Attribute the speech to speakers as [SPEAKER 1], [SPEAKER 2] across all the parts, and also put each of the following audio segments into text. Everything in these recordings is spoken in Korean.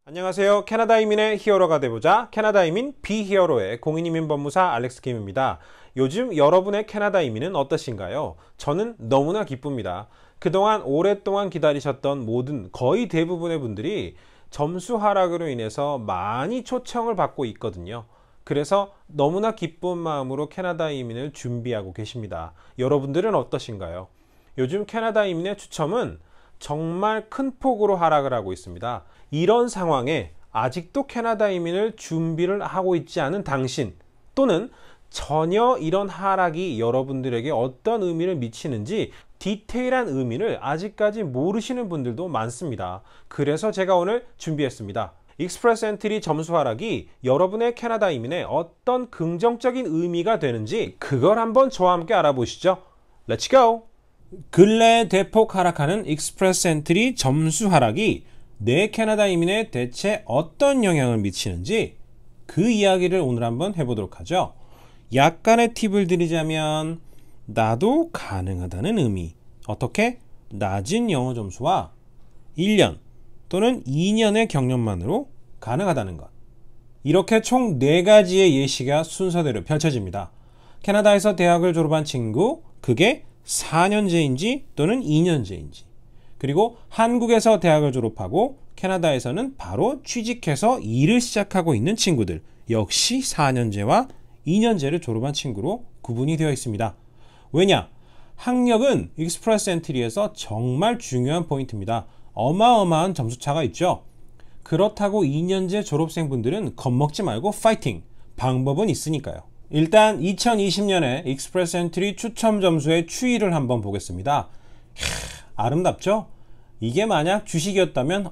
[SPEAKER 1] 안녕하세요. 캐나다 이민의 히어로가 돼보자 캐나다 이민 비히어로의 공인이민 법무사 알렉스 김입니다. 요즘 여러분의 캐나다 이민은 어떠신가요? 저는 너무나 기쁩니다. 그동안 오랫동안 기다리셨던 거의 대부분의 분들이 점수 하락으로 인해서 많이 초청을 받고 있거든요. 그래서 너무나 기쁜 마음으로 캐나다 이민을 준비하고 계십니다. 여러분들은 어떠신가요? 요즘 캐나다 이민의 추첨은 정말 큰 폭으로 하락을 하고 있습니다. 이런 상황에 아직도 캐나다 이민을 준비를 하고 있지 않은 당신, 또는 전혀 이런 하락이 여러분들에게 어떤 의미를 미치는지 디테일한 의미를 아직까지 모르시는 분들도 많습니다. 그래서 제가 오늘 준비했습니다. 익스프레스 엔트리 점수 하락이 여러분의 캐나다 이민에 어떤 긍정적인 의미가 되는지 그걸 한번 저와 함께 알아보시죠. Let's go! 근래 대폭 하락하는 익스프레스 엔트리 점수 하락이 내 캐나다 이민에 대체 어떤 영향을 미치는지 그 이야기를 오늘 한번 해보도록 하죠. 약간의 팁을 드리자면 나도 가능하다는 의미. 어떻게? 낮은 영어 점수와 1년 또는 2년의 경력만으로 가능하다는 것. 이렇게 총 4가지의 예시가 순서대로 펼쳐집니다. 캐나다에서 대학을 졸업한 친구, 그게 4년제인지 또는 2년제인지, 그리고 한국에서 대학을 졸업하고 캐나다에서는 바로 취직해서 일을 시작하고 있는 친구들, 역시 4년제와 2년제를 졸업한 친구로 구분이 되어 있습니다. 왜냐? 학력은 익스프레스 엔트리에서 정말 중요한 포인트입니다. 어마어마한 점수차가 있죠. 그렇다고 2년제 졸업생분들은 겁먹지 말고 파이팅! 방법은 있으니까요. 일단 2020년에 익스프레스 엔트리 추첨 점수의 추이를 한번 보겠습니다. 아름답죠? 이게 만약 주식이었다면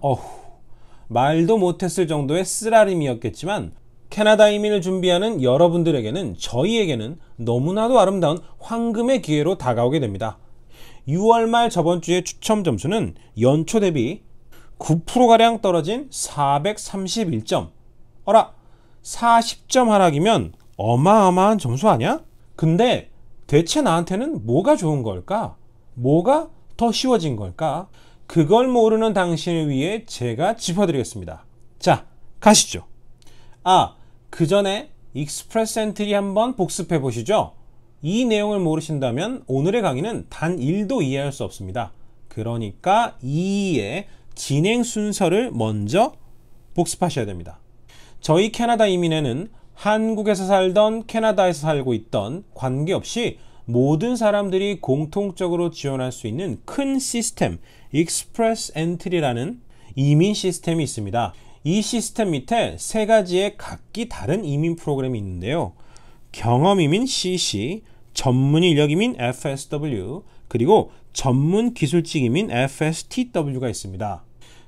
[SPEAKER 1] 말도 못했을 정도의 쓰라림이었겠지만 캐나다 이민을 준비하는 여러분들에게는, 저희에게는 너무나도 아름다운 황금의 기회로 다가오게 됩니다. 6월 말 저번 주의 추첨 점수는 연초 대비 9%가량 떨어진 431점. 어라, 40점 하락이면 어마어마한 점수 아니야? 근데 대체 나한테는 뭐가 좋은 걸까? 뭐가 더 쉬워진 걸까? 그걸 모르는 당신을 위해 제가 짚어드리겠습니다. 자, 가시죠. 그 전에 익스프레스 엔트리 한번 복습해 보시죠. 이 내용을 모르신다면 오늘의 강의는 단 1도 이해할 수 없습니다. 그러니까 이 진행 순서를 먼저 복습하셔야 됩니다. 저희 캐나다 이민에는 한국에서 살던, 캐나다에서 살고 있던 관계없이 모든 사람들이 공통적으로 지원할 수 있는 큰 시스템, 익스프레스 엔트리라는 이민 시스템이 있습니다. 이 시스템 밑에 3가지의 각기 다른 이민 프로그램이 있는데요. 경험 이민 CC, 전문 인력 이민 FSW, 그리고 전문 기술직 이민 FSTW가 있습니다.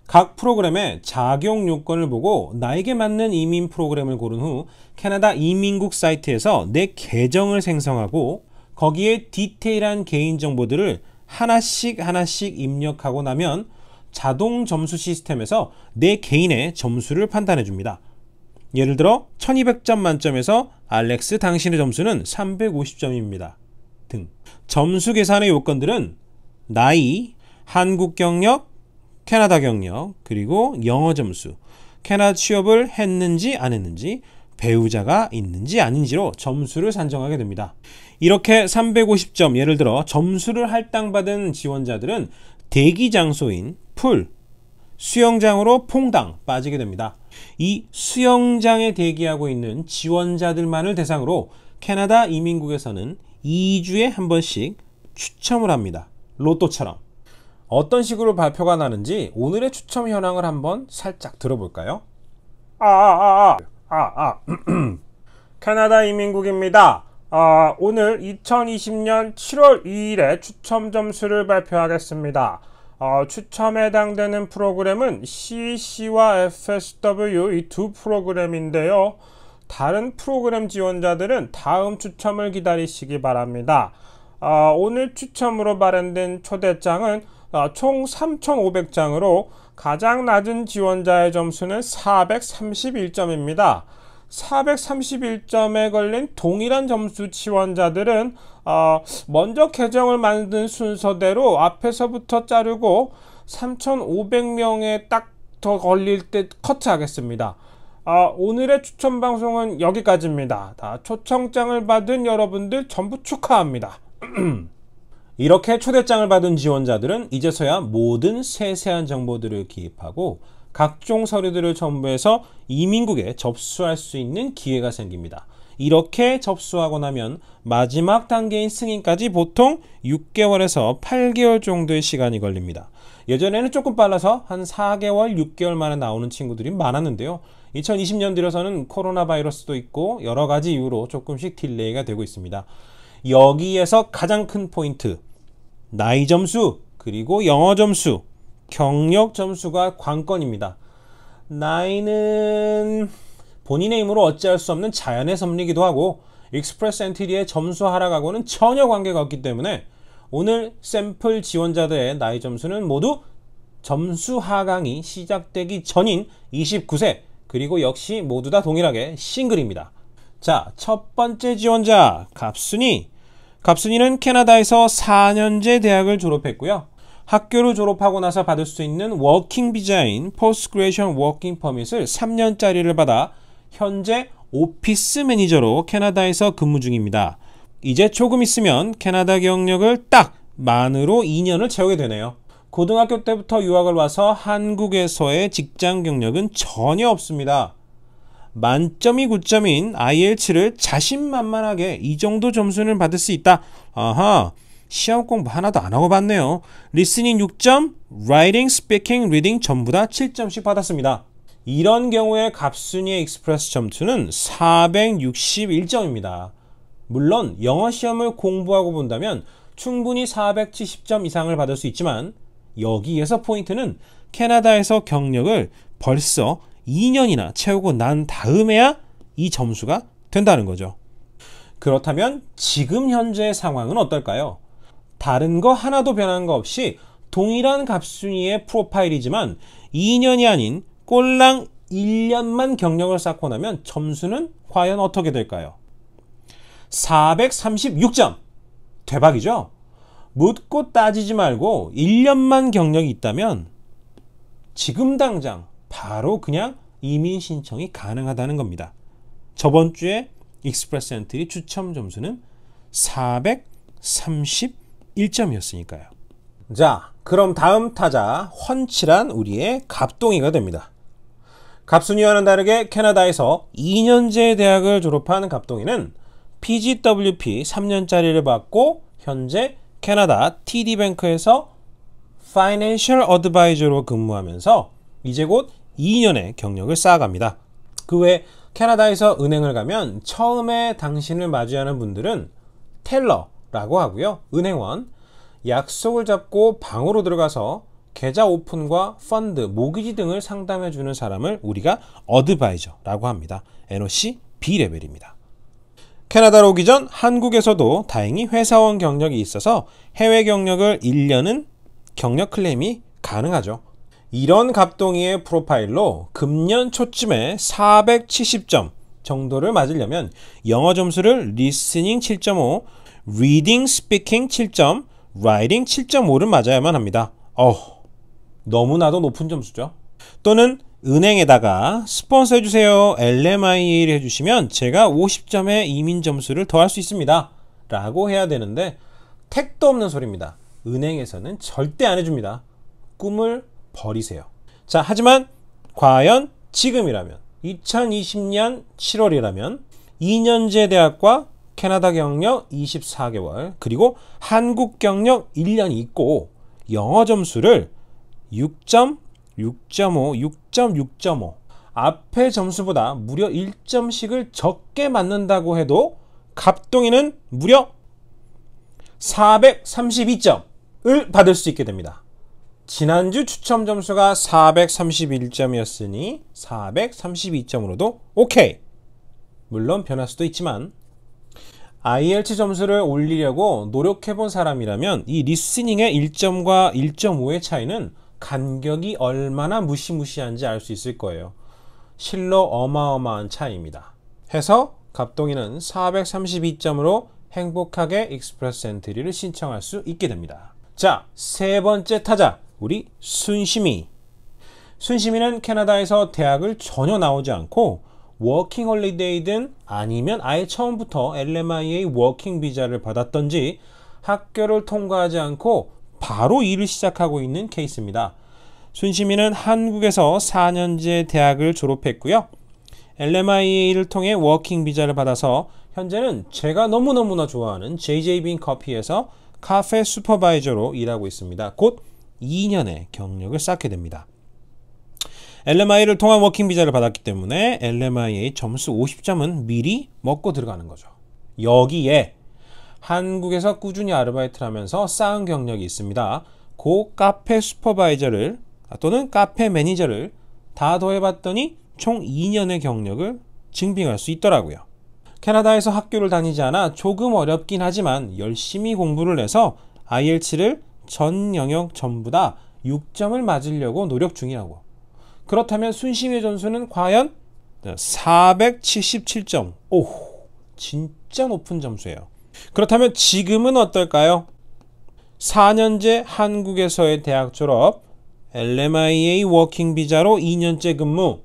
[SPEAKER 1] 각 프로그램의 작용 요건을 보고 나에게 맞는 이민 프로그램을 고른 후 캐나다 이민국 사이트에서 내 계정을 생성하고 거기에 디테일한 개인정보들을 하나씩 입력하고 나면 자동 점수 시스템에서 내 개인의 점수를 판단해 줍니다. 예를 들어 1200점 만점에서 알렉스 당신의 점수는 350점입니다. 등. 점수 계산의 요건들은 나이, 한국 경력, 캐나다 경력, 그리고 영어 점수, 캐나다 취업을 했는지 안 했는지, 배우자가 있는지 아닌지로 점수를 산정하게 됩니다. 이렇게 350점, 예를 들어 점수를 할당받은 지원자들은 대기 장소인 풀, 수영장으로 퐁당 빠지게 됩니다. 이 수영장에 대기하고 있는 지원자들만을 대상으로 캐나다 이민국에서는 2주에 한 번씩 추첨을 합니다. 로또처럼. 어떤 식으로 발표가 나는지 오늘의 추첨 현황을 한번 살짝 들어볼까요? 캐나다 이민국입니다. 오늘 2020년 7월 2일에 추첨 점수를 발표하겠습니다. 추첨에 해당되는 프로그램은 CC와 FSW 이 두 프로그램인데요. 다른 프로그램 지원자들은 다음 추첨을 기다리시기 바랍니다. 오늘 추첨으로 발행된 초대장은 총 3,500장으로 가장 낮은 지원자의 점수는 431점입니다. 431점에 걸린 동일한 점수 지원자들은 먼저 계정을 만든 순서대로 앞에서부터 자르고 3,500명에 딱 더 걸릴 듯 커트하겠습니다. 오늘의 추천 방송은 여기까지입니다. 다 초청장을 받은 여러분들 전부 축하합니다. 이렇게 초대장을 받은 지원자들은 이제서야 모든 세세한 정보들을 기입하고 각종 서류들을 첨부해서 이민국에 접수할 수 있는 기회가 생깁니다. 이렇게 접수하고 나면 마지막 단계인 승인까지 보통 6개월에서 8개월 정도의 시간이 걸립니다. 예전에는 조금 빨라서 한 4개월, 6개월 만에 나오는 친구들이 많았는데요. 2020년 들어서는 코로나 바이러스도 있고 여러 가지 이유로 조금씩 딜레이가 되고 있습니다. 여기에서 가장 큰 포인트, 나이 점수, 그리고 영어 점수, 경력 점수가 관건입니다. 나이는 본인의 힘으로 어찌할 수 없는 자연의 섭리이기도 하고 익스프레스 엔트리의 점수 하락하고는 전혀 관계가 없기 때문에 오늘 샘플 지원자들의 나이 점수는 모두 점수 하강이 시작되기 전인 29세, 그리고 역시 모두 다 동일하게 싱글입니다. 자, 첫 번째 지원자 갑순이. 갑순이는 캐나다에서 4년제 대학을 졸업했고요. 학교를 졸업하고 나서 받을 수 있는 워킹 비자인 포스트 그레이션 워킹 퍼밋을 3년짜리를 받아 현재 오피스 매니저로 캐나다에서 근무 중입니다. 이제 조금 있으면 캐나다 경력을 딱 만으로 2년을 채우게 되네요. 고등학교 때부터 유학을 와서 한국에서의 직장 경력은 전혀 없습니다. 만점이 9점인 IELTS를 자신만만하게 이 정도 점수를 받을 수 있다. 아하, 시험 공부 하나도 안 하고 봤네요. 리스닝 6점, 라이팅, 스피킹, 리딩 전부 다 7점씩 받았습니다. 이런 경우에 갑순이의 익스프레스 점수는 461점입니다. 물론 영어 시험을 공부하고 본다면 충분히 470점 이상을 받을 수 있지만 여기에서 포인트는 캐나다에서 경력을 벌써 2년이나 채우고 난 다음에야 이 점수가 된다는 거죠. 그렇다면 지금 현재의 상황은 어떨까요? 다른 거 하나도 변한 거 없이 동일한 갑순이의 프로파일이지만 2년이 아닌 꼴랑 1년만 경력을 쌓고 나면 점수는 과연 어떻게 될까요? 436점! 대박이죠? 묻고 따지지 말고 1년만 경력이 있다면 지금 당장 바로 그냥 이민 신청이 가능하다는 겁니다. 저번 주에 익스프레스 엔트리 추첨 점수는 431점이었으니까요. 자, 그럼 다음 타자 훤칠한 우리의 갑동이가 됩니다. 갑순이와는 다르게 캐나다에서 2년제 대학을 졸업한 갑동이는 PGWP 3년짜리를 받고 현재 캐나다 TD뱅크에서 Financial Advisor로 근무하면서 이제 곧 2년의 경력을 쌓아갑니다. 그 외 캐나다에서 은행을 가면 처음에 당신을 맞이하는 분들은 텔러라고 하고요. 은행원, 약속을 잡고 방으로 들어가서 계좌 오픈과 펀드, 모기지 등을 상담해주는 사람을 우리가 어드바이저라고 합니다. NOC B레벨입니다. 캐나다로 오기 전 한국에서도 다행히 회사원 경력이 있어서 해외 경력을 1년은 경력 클레임이 가능하죠. 이런 갑동이의 프로파일로 금년 초쯤에 470점 정도를 맞으려면 영어 점수를 리스닝 7.5, 리딩, 스피킹 7점, 라이팅 7.5를 맞아야만 합니다. 너무나도 높은 점수죠. 또는 은행에다가 스폰서 해주세요, LMIA를 해주시면 제가 50점의 이민 점수를 더할 수 있습니다 라고 해야 되는데 택도 없는 소리입니다. 은행에서는 절대 안 해줍니다. 꿈을 버리세요. 자, 하지만 과연 지금이라면 2020년 7월이라면 2년제 대학과 캐나다 경력 24개월 그리고 한국 경력 1년이 있고 영어 점수를 6점, 6.5, 6.6.5 앞에 점수보다 무려 1점씩을 적게 맞는다고 해도 갑동이는 무려 432점을 받을 수 있게 됩니다. 지난주 추첨 점수가 431점이었으니 432점으로도 오케이! 물론 변할 수도 있지만 IELTS 점수를 올리려고 노력해본 사람이라면 이 리스닝의 1점과 1.5의 차이는 간격이 얼마나 무시무시한지 알 수 있을 거예요. 실로 어마어마한 차이입니다. 해서 갑동이는 432점으로 행복하게 익스프레스 엔트리를 신청할 수 있게 됩니다. 자, 세 번째 타자 우리 순심이. 순시민은 캐나다에서 대학을 전혀 나오지 않고 워킹 홀리데이든 아니면 아예 처음부터 LMIA 워킹 비자를 받았던지 학교를 통과하지 않고 바로 일을 시작하고 있는 케이스입니다. 순시민은 한국에서 4년제 대학을 졸업했고요. LMIA를 통해 워킹 비자를 받아서 현재는 제가 너무너무나 좋아하는 JJ빈 커피에서 카페 슈퍼바이저로 일하고 있습니다. 곧 2년의 경력을 쌓게 됩니다. LMIA를 통한 워킹 비자를 받았기 때문에 LMIA 점수 50점은 미리 먹고 들어가는 거죠. 여기에 한국에서 꾸준히 아르바이트를 하면서 쌓은 경력이 있습니다. 그 카페 슈퍼바이저를 또는 카페 매니저를 다 더해봤더니 총 2년의 경력을 증빙할 수 있더라고요. 캐나다에서 학교를 다니지 않아 조금 어렵긴 하지만 열심히 공부를 해서 IELTS를 전 영역 전부 다 6점을 맞으려고 노력 중이라고. 그렇다면 순심의 점수는 과연 477점. 오, 진짜 높은 점수예요. 그렇다면 지금은 어떨까요? 4년제 한국에서의 대학 졸업, LMIA 워킹 비자로 2년째 근무,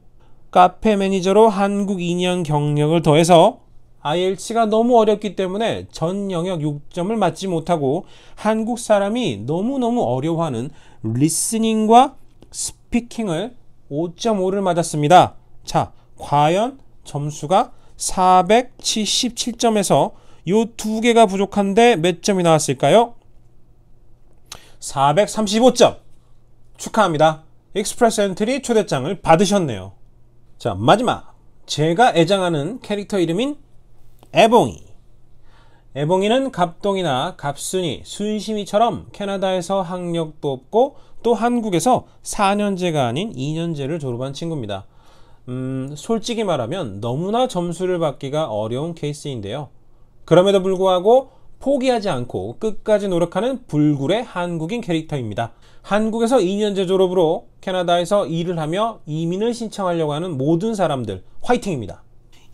[SPEAKER 1] 카페 매니저로 한국 2년 경력을 더해서 IELTS가 너무 어렵기 때문에 전 영역 6점을 맞지 못하고 한국 사람이 너무너무 어려워하는 리스닝과 스피킹을 5.5를 맞았습니다. 자, 과연 점수가 477점에서 이 두 개가 부족한데 몇 점이 나왔을까요? 435점! 축하합니다. 익스프레스 엔트리 초대장을 받으셨네요. 자, 마지막! 제가 애장하는 캐릭터 이름인 애봉이. 애봉이는 갑동이나 갑순이, 순심이처럼 캐나다에서 학력도 없고 또 한국에서 4년제가 아닌 2년제를 졸업한 친구입니다. 솔직히 말하면 너무나 점수를 받기가 어려운 케이스인데요. 그럼에도 불구하고 포기하지 않고 끝까지 노력하는 불굴의 한국인 캐릭터입니다. 한국에서 2년제 졸업으로 캐나다에서 일을 하며 이민을 신청하려고 하는 모든 사람들 화이팅입니다.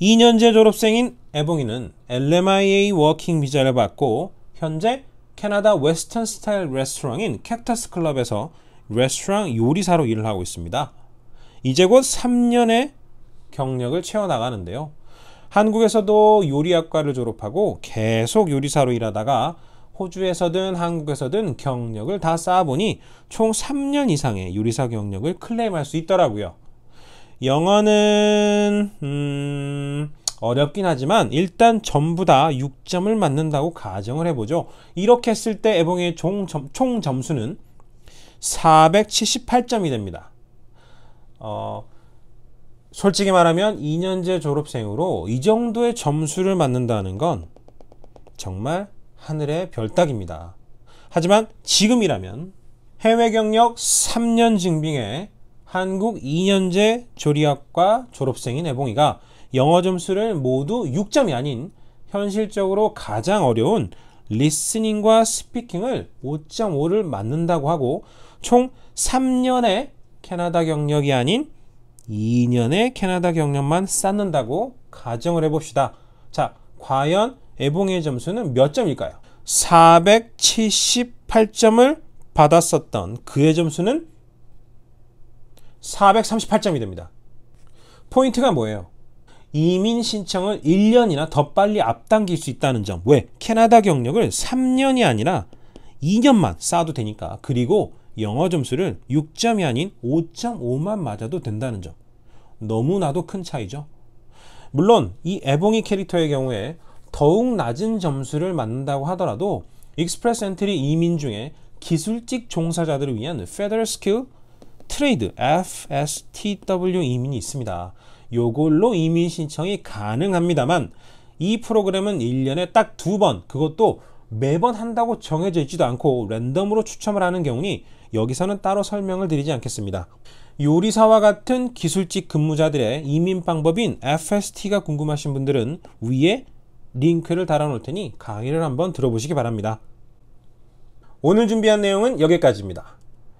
[SPEAKER 1] 2년제 졸업생인 애봉이는 LMIA 워킹 비자를 받고 현재 캐나다 웨스턴 스타일 레스토랑인 캡터스 클럽에서 레스토랑 요리사로 일을 하고 있습니다. 이제 곧 3년의 경력을 채워나가는데요. 한국에서도 요리학과를 졸업하고 계속 요리사로 일하다가 호주에서든 한국에서든 경력을 다 쌓아보니 총 3년 이상의 요리사 경력을 클레임할 수 있더라고요. 영어는 어렵긴 하지만 일단 전부 다 6점을 맞는다고 가정을 해보죠. 이렇게 했을 때 애봉의 총 점수는 478점이 됩니다. 솔직히 말하면 2년제 졸업생으로 이 정도의 점수를 맞는다는 건 정말 하늘의 별 따기입니다. 하지만 지금이라면 해외 경력 3년 증빙에 한국 2년제 조리학과 졸업생인 애봉이가 영어 점수를 모두 6점이 아닌 현실적으로 가장 어려운 리스닝과 스피킹을 5.5를 맞는다고 하고 총 3년의 캐나다 경력이 아닌 2년의 캐나다 경력만 쌓는다고 가정을 해봅시다. 자, 과연 애봉이의 점수는 몇 점일까요? 478점을 받았었던 그의 점수는 438점이 됩니다. 포인트가 뭐예요? 이민 신청을 1년이나 더 빨리 앞당길 수 있다는 점. 왜? 캐나다 경력을 3년이 아니라 2년만 쌓아도 되니까. 그리고 영어 점수를 6점이 아닌 5.5만 맞아도 된다는 점. 너무나도 큰 차이죠. 물론 이 애봉이 캐릭터의 경우에 더욱 낮은 점수를 맞는다고 하더라도 익스프레스 엔트리 이민 중에 기술직 종사자들을 위한 Federal Skill Trade FSTW 이민이 있습니다. 요걸로 이민 신청이 가능합니다만 이 프로그램은 1년에 딱 2번, 그것도 매번 한다고 정해져 있지도 않고 랜덤으로 추첨을 하는 경우니 여기서는 따로 설명을 드리지 않겠습니다. 요리사와 같은 기술직 근무자들의 이민 방법인 FST가 궁금하신 분들은 위에 링크를 달아놓을 테니 강의를 한번 들어보시기 바랍니다. 오늘 준비한 내용은 여기까지입니다.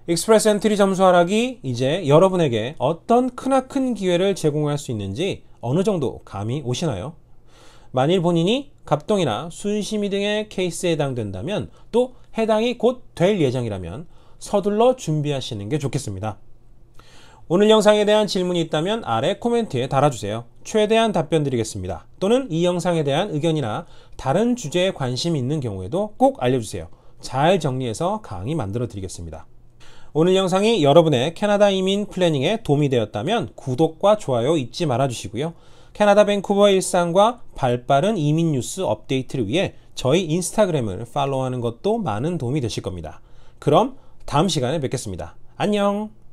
[SPEAKER 1] 익스프레스 엔트리 점수 하락이 이제 여러분에게 어떤 크나큰 기회를 제공할 수 있는지 어느 정도 감이 오시나요? 만일 본인이 갑동이나 순심이 등의 케이스에 해당된다면 또 해당이 곧 될 예정이라면 서둘러 준비하시는 게 좋겠습니다. 오늘 영상에 대한 질문이 있다면 아래 코멘트에 달아주세요. 최대한 답변 드리겠습니다. 또는 이 영상에 대한 의견이나 다른 주제에 관심이 있는 경우에도 꼭 알려주세요. 잘 정리해서 강의 만들어 드리겠습니다. 오늘 영상이 여러분의 캐나다 이민 플래닝에 도움이 되었다면 구독과 좋아요 잊지 말아 주시고요. 캐나다 밴쿠버의 일상과 발빠른 이민 뉴스 업데이트를 위해 저희 인스타그램을 팔로우하는 것도 많은 도움이 되실 겁니다. 그럼 다음 시간에 뵙겠습니다. 안녕!